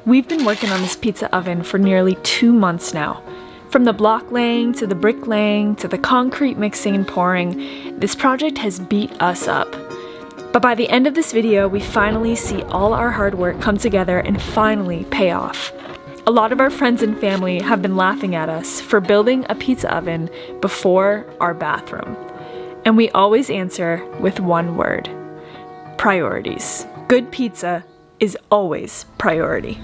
We've been working on this pizza oven for nearly 2 months now. From the block laying, to the brick laying, to the concrete mixing and pouring, this project has beat us up. But by the end of this video, we finally see all our hard work come together and finally pay off. A lot of our friends and family have been laughing at us for building a pizza oven before our bathroom. And we always answer with one word: priorities. Good pizza is always priority.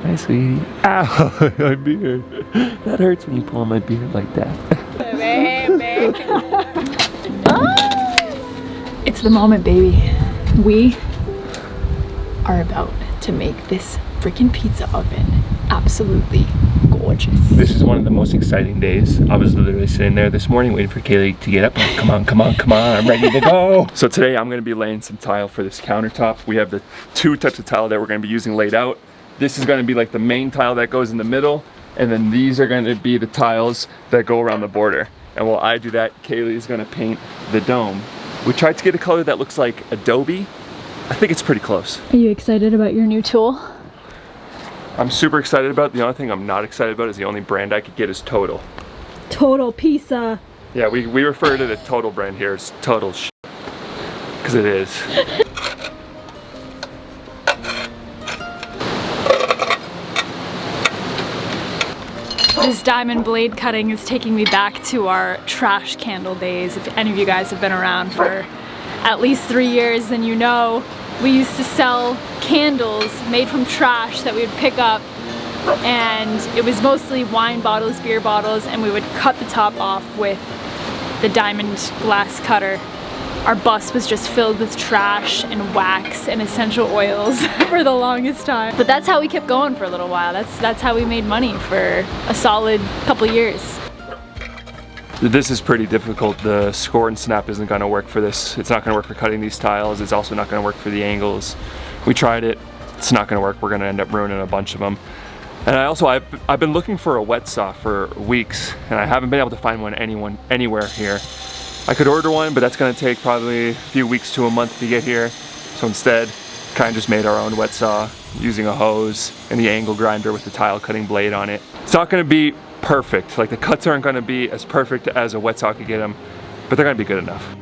Hi, sweetie. Ow, my beard. That hurts when you pull on my beard like that. It's the moment, baby. We are about to make this freaking pizza oven absolutely gorgeous. This is one of the most exciting days. I was literally sitting there this morning waiting for Kaylee to get up. Come on, come on, come on, I'm ready to go. So today I'm gonna be laying some tile for this countertop. We have the 2 types of tile that we're gonna be using laid out. This is gonna be like the main tile that goes in the middle, and then these are gonna be the tiles that go around the border. And while I do that, Kaylee is gonna paint the dome. We tried to get a color that looks like Adobe. I think it's pretty close. Are you excited about your new tool? I'm super excited about it. The only thing I'm not excited about is the only brand I could get is Total. Total Pizza. Yeah, we refer to the Total brand here as Total sh**, because it is. This diamond blade cutting is taking me back to our trash candle days. If any of you guys have been around for at least 3 years, then you know we used to sell candles made from trash that we would pick up, and it was mostly wine bottles, beer bottles, and we would cut the top off with the diamond glass cutter. Our bus was just filled with trash and wax and essential oils for the longest time. But that's how we kept going for a little while. That's how we made money for a solid couple years. This is pretty difficult. The score and snap isn't gonna work for this. It's not gonna work for cutting these tiles. It's also not gonna work for the angles. We tried it, it's not gonna work. We're gonna end up ruining a bunch of them. And I've been looking for a wet saw for weeks, and I haven't been able to find one anywhere here. I could order one, but that's gonna take probably a few weeks to a month to get here. So instead, kind of just made our own wet saw using a hose and the angle grinder with the tile cutting blade on it. It's not gonna be perfect. Like, the cuts aren't gonna be as perfect as a wet saw could get them, but they're gonna be good enough.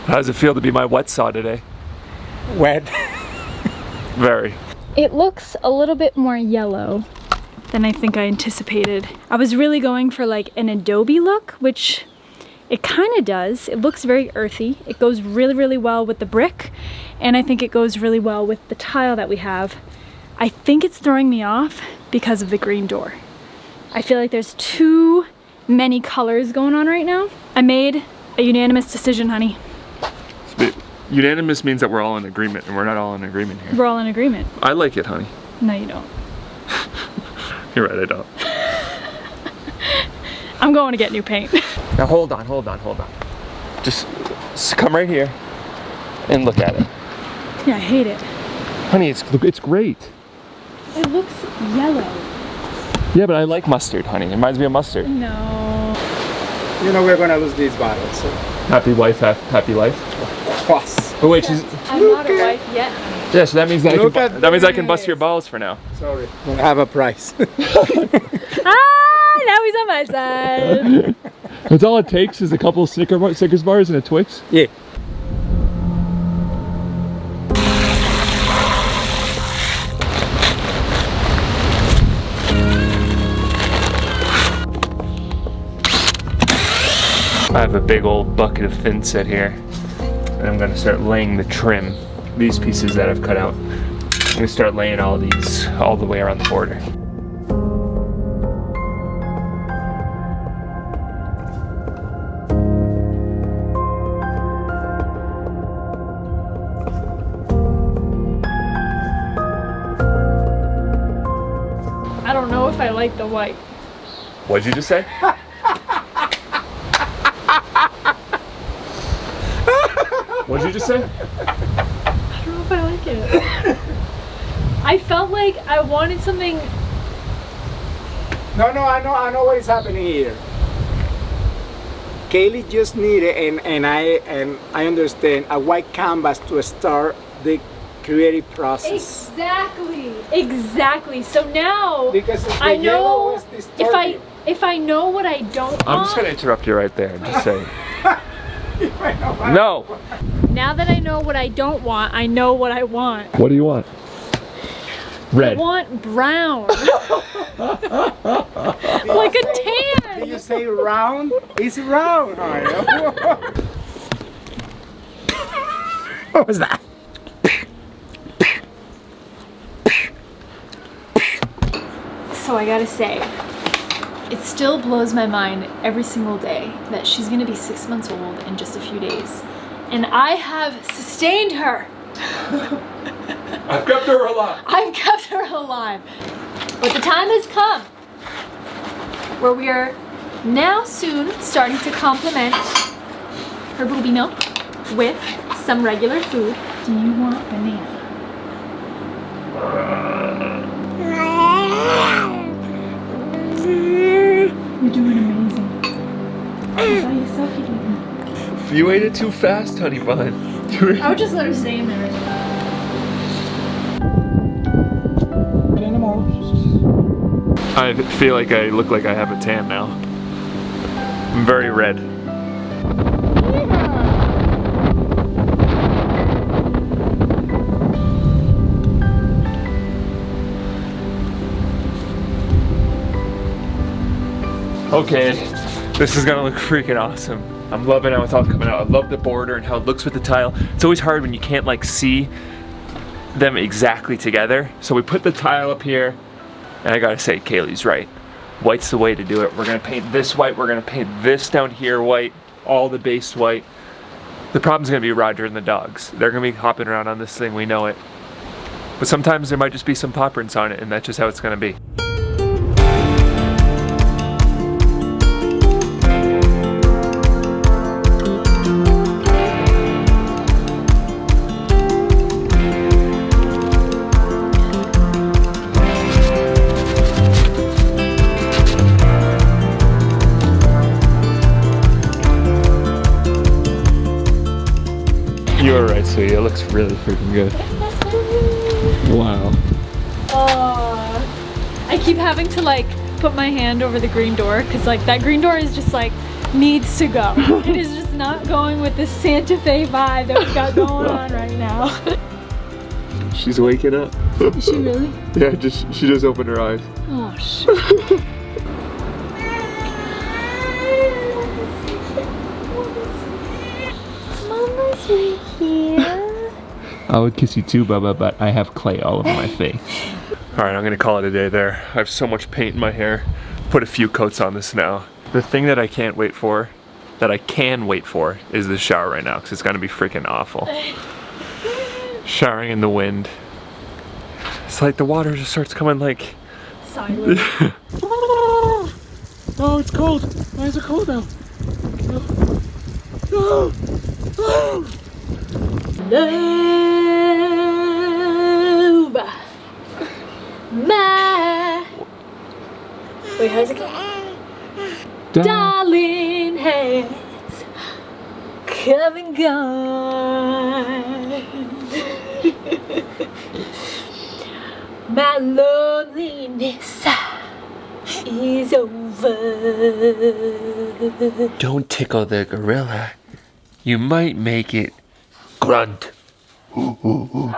How does it feel to be my wet saw today? Wet. Very. It looks a little bit more yellow than I think I anticipated. I was really going for like an Adobe look, which it kind of does. It looks very earthy. It goes really, really well with the brick, and I think it goes really well with the tile that we have. I think it's throwing me off because of the green door. I feel like there's too many colors going on right now. I made a unanimous decision, honey. Unanimous means that we're all in agreement, and we're not all in agreement here. We're all in agreement. I like it, honey. No, you don't. You're right, I don't. I'm going to get new paint. Now hold on. Just come right here and look at it. Yeah, I hate it. Honey, it's great. It looks yellow. Yeah, but I like mustard, honey. It reminds me of mustard. No. You know we're gonna lose these bottles. So. Happy wife, happy life. Plus. Oh wait, she's... I'm not a wife yet. Yeah, so that means I can bust your balls for now. Sorry. I have a price. Now he's on my side. That's all it takes is a couple of Snickers bars and a Twix? Yeah. I have a big old bucket of thin set here, and I'm going to start laying the trim. These pieces that I've cut out. I'm going to start laying all these all the way around the border. I don't know if I like the white. What'd you just say? What'd you just say? I don't know if I like it. I felt like I wanted something. No, I know what is happening here. Kaylee just needed, and I understand, a white canvas to start the creative process. Exactly. So now Because the I yellow know is distorted. if I know what I don't want. I'm just gonna interrupt you right there and just say, no. Now that I know what I don't want, I know what I want. What do you want? Red. I want brown. Like a tan. Did you say round? It's round. What was that? So I gotta say, it still blows my mind every single day that she's gonna be 6 months old in just a few days. And I have sustained her. I've kept her alive. I've kept her alive. But the time has come where we are now soon starting to complement her booby milk with some regular food. Do you want banana? You're doing amazing. All by yourself, you do. You ate it too fast, honey bun. I would just let her stay in there. I feel like I look like I have a tan now. I'm very red. Okay, this is gonna look freaking awesome. I'm loving how it's all coming out. I love the border and how it looks with the tile. It's always hard when you can't like see them exactly together. So we put the tile up here, and I gotta say, Kaylee's right. White's the way to do it. We're gonna paint this white, we're gonna paint this down here white, all the base white. The problem's gonna be Roger and the dogs. They're gonna be hopping around on this thing, we know it. But sometimes there might just be some paw prints on it, and that's just how it's gonna be. You were right, sweetie. It looks really freaking good. Wow. I keep having to like put my hand over the green door because like that green door is just like needs to go. It is just not going with this Santa Fe vibe that we got going on right now. She's waking up. Is she really? Yeah, she just opened her eyes. Oh shit. Mama's right here. I would kiss you too, Bubba, but I have clay all over my face. Alright, I'm gonna call it a day there. I have so much paint in my hair. Put a few coats on this now. The thing that I can't wait for, that I can wait for, is the shower right now, because it's gonna be freaking awful. Showering in the wind. It's like the water just starts coming like... Silent. Oh, it's cold. Why is it cold now? No. No. Love my... Wait, how's it go? Darling has come and gone. My loneliness is over. Don't tickle the gorilla. You might make it grunt. Ooh, ooh, ooh.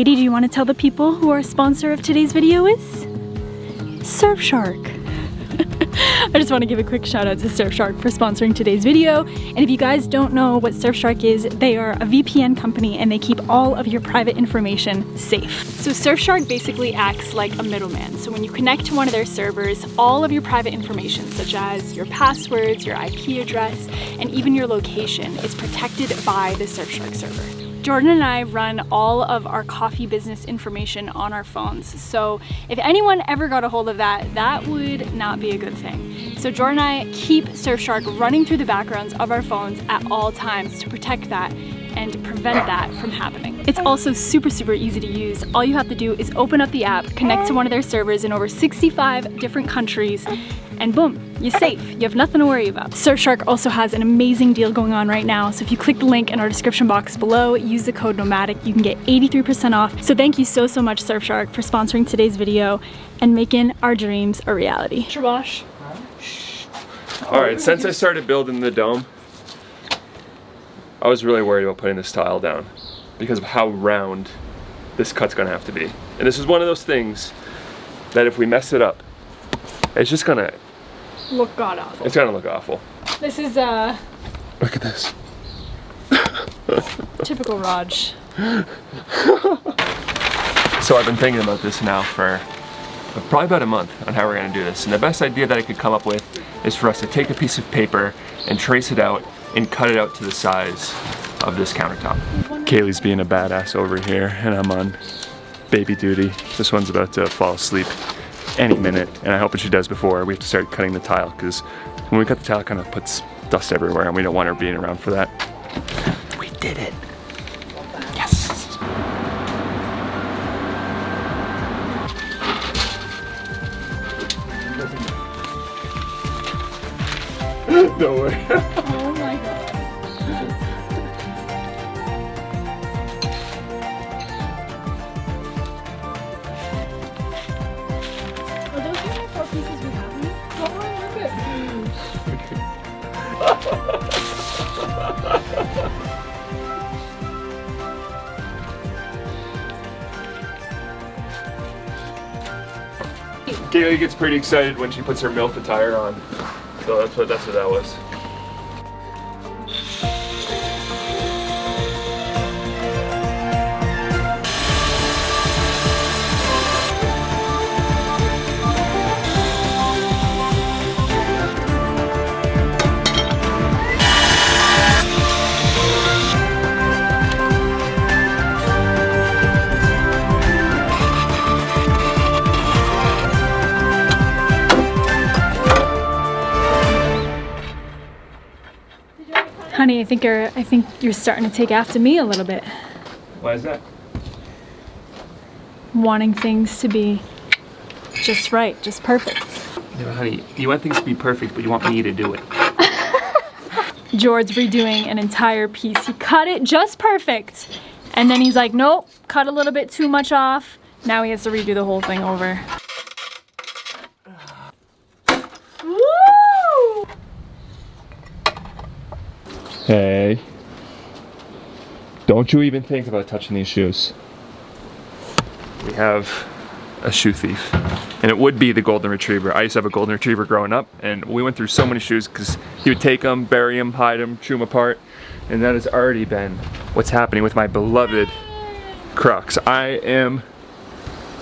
Katie, do you want to tell the people who our sponsor of today's video is? Surfshark. I just want to give a quick shout out to Surfshark for sponsoring today's video. And if you guys don't know what Surfshark is, they are a VPN company and they keep all of your private information safe. So Surfshark basically acts like a middleman. So when you connect to one of their servers, all of your private information, such as your passwords, your IP address, and even your location is protected by the Surfshark server. Jordan and I run all of our coffee business information on our phones. So if anyone ever got a hold of that, that would not be a good thing. So Jordan and I keep Surfshark running through the backgrounds of our phones at all times to protect that and prevent that from happening. It's also super easy to use. All you have to do is open up the app, connect to one of their servers in over 65 different countries, and boom, you're safe. You have nothing to worry about. Surfshark also has an amazing deal going on right now. So if you click the link in our description box below, use the code Nomadic, you can get 83% off. So thank you so much, Surfshark, for sponsoring today's video and making our dreams a reality. Trabosh. All right, since I started building the dome, I was really worried about putting this tile down because of how round this cut's gonna have to be. And this is one of those things that if we mess it up, it's just gonna Look god awful. It's gonna look awful. This is Look at this. typical Raj. So I've been thinking about this now for probably about a month on how we're gonna do this. And the best idea that I could come up with is for us to take a piece of paper and trace it out and cut it out to the size of this countertop. Kaylee's being a badass over here and I'm on baby duty. This one's about to fall asleep any minute, and I hope she does before we have to start cutting the tile, because when we cut the tile it kind of puts dust everywhere and we don't want her being around for that. We did it. Yes. No way. Oh my god. Are those the only 4 pieces we have? Oh, look at Kaylee gets pretty excited when she puts her MILF attire on. So that's what that was. Honey, I think you're starting to take after me a little bit. Why is that? Wanting things to be just right, just perfect. No, honey, you want things to be perfect, but you want me to do it. George's redoing an entire piece. He cut it just perfect. And then he's like, nope, cut a little bit too much off. Now he has to redo the whole thing over. Woo! Hey. Don't you even think about touching these shoes. We have a shoe thief. And it would be the golden retriever. I used to have a golden retriever growing up, and we went through so many shoes because he would take them, bury them, hide them, chew them apart. And that has already been what's happening with my beloved Crocs. I am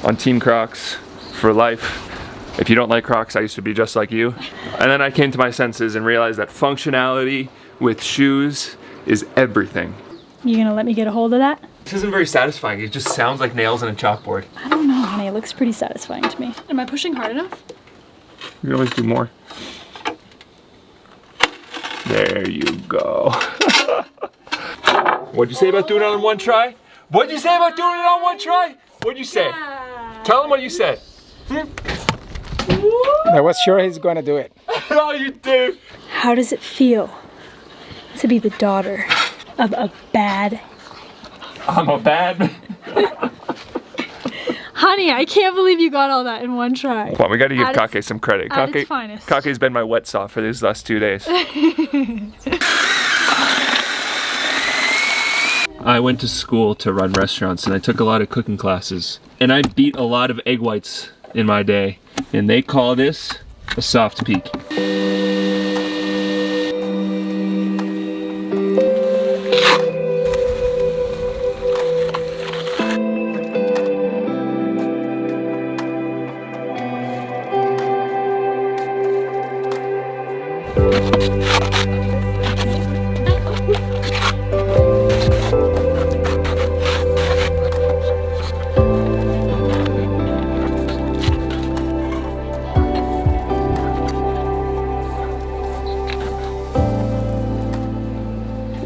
on Team Crocs for life. If you don't like Crocs, I used to be just like you. And then I came to my senses and realized that functionality with shoes is everything. You gonna let me get a hold of that? This isn't very satisfying. It just sounds like nails on a chalkboard. I don't know, honey. It looks pretty satisfying to me. Am I pushing hard enough? You can always do more. There you go. What'd you say about doing it on one try? What'd you say about doing it on one try? What'd you say? Yeah. Tell him what you said. I was sure he's gonna do it. Oh, you did. How does it feel to be the daughter of a bad... I'm a bad man. Honey, I can't believe you got all that in one try. Well, we gotta give Kake some credit. At its finest. Kake's been my wet saw for these last 2 days. I went to school to run restaurants and I took a lot of cooking classes. And I beat a lot of egg whites in my day. And they call this a soft peak.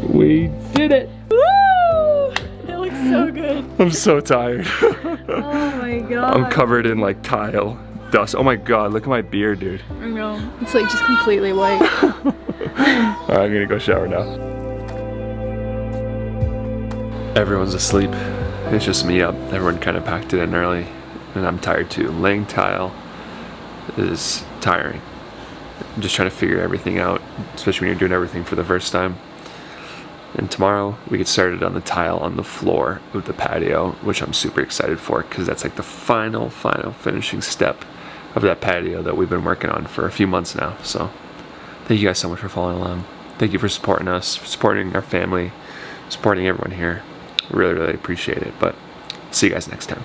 We did it! Woo! It looks so good. I'm so tired. Oh my god. I'm covered in like tile dust. Oh my god, look at my beard, dude. I know. It's like just completely white. Alright, I'm gonna go shower now. Everyone's asleep. It's just me up. Everyone kind of packed it in early. And I'm tired too. Laying tile is tiring. I'm just trying to figure everything out, especially when you're doing everything for the first time. And tomorrow we get started on the tile on the floor of the patio, which I'm super excited for because that's like the final finishing step of that patio that we've been working on for a few months now. So thank you guys so much for following along. Thank you for supporting us, for supporting our family, supporting everyone here. Really appreciate it. But see you guys next time.